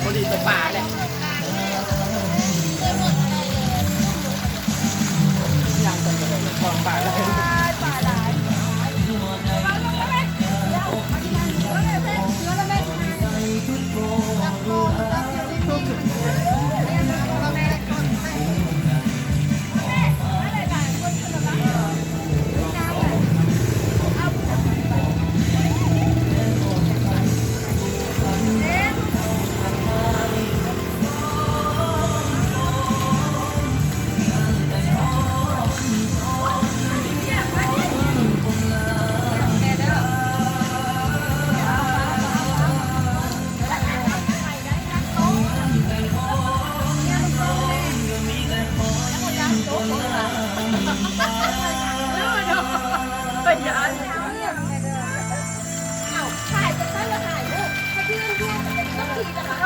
พอดีตัวป่าแหละย่างตรงกระโดดคลองป่าแล้วป่าหลายมาลงแล้วไหมเดี๋ยวมาที่นั่นเดี๋ยวเลยเพื่อนเดี๋ยวแล้วแม่จับโกนจับเดี๋ยวนี้แม่มาแม่ก่อนแม่อะไรบ้างคนคนละบ้างน้ำแบบเอาถ่ายจะได้แล้วถ่ายรูปถ้าที่เพื่อนๆต้องทีนะคะ